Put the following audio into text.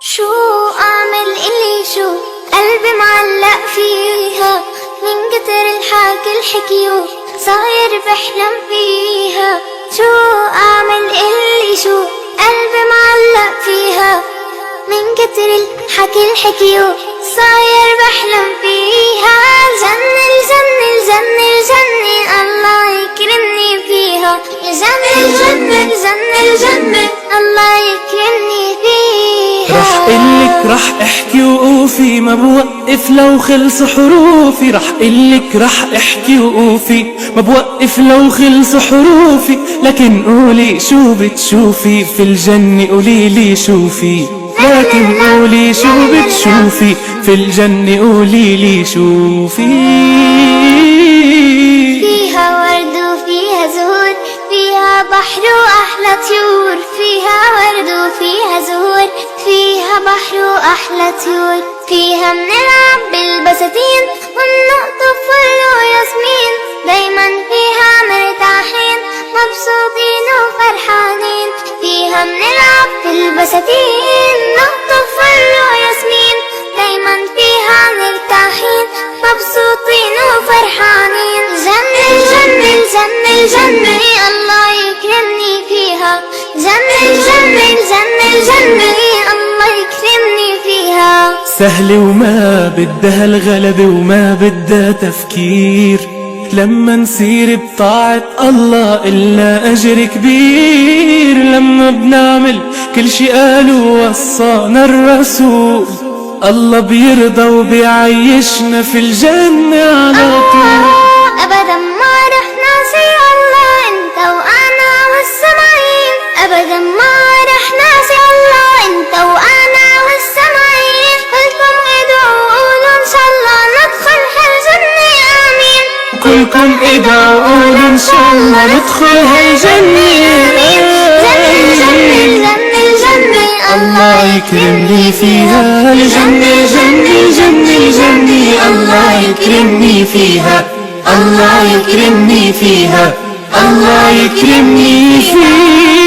شو أعمل إلي شو قلبي معلق فيها من كتر الحكي الحكيو صاير بحلم فيها. شو أعمل إلي شو قلبي معلق فيها من كتر الحكي الحكيو صاير بحلم فيها. الجنة الجنة الجنة الجنة الله يكرمني فيها. الجنة الجنة الجنة الجنة الله يكرمني فيها. رح قلك رح احكي وقوفي ما بوقف لو خلص حروفي. رح قلك رح احكي وقوفي ما بوقف لو خلص حروفي. لكن قولي شو بتشوفي في الجنة قوليلي شوفي. لكن قولي شو بتشوفي في الجنة قوليلي شوفي. فيها ورد وفيها زهور فيها بحر وأحلى طيور. فيها ورد وفيها زهور فيها بحر وأحلى طيور. فيها منلعب بالبساتين ونقطف فل وياسمين. دايما فيها مرتاحين مبسوطين وفرحانين. فيها منلعب بالبساتين نقطف فل وياسمين. دايما فيها مرتاحين مبسوطين وفرحانين. جنة الجنة الجنة الجنة الله يكرمني فيها. جنة الجنة الجنة الجنة الله يكرمني فيها. سهلة وما بدها الغلبة وما بدها تفكير. لما نسير بطاعة الله إلنا أجر كبير. لما بنعمل كل شي قالوا وصانا الرسول الله بيرضى وبيعيشنا في الجنة على طول. أبدا ما رح ناسي الله انت وأنا والسمعين. أبدا ما رح ناسي الله انت وأنا والسمعين. كلكم ادعوا وقولوا إن شاء الله ندخل هالجنة آمين. كلكم ادعوا وقولوا إن شاء الله ندخل هالجنة آمين. جنة الجنة الجنة الله يكرمني فيها. الجنة الجنة الجنة الجنة الله يكرمني فيها. الله يكرمني فيها. الله يكرمني فيها.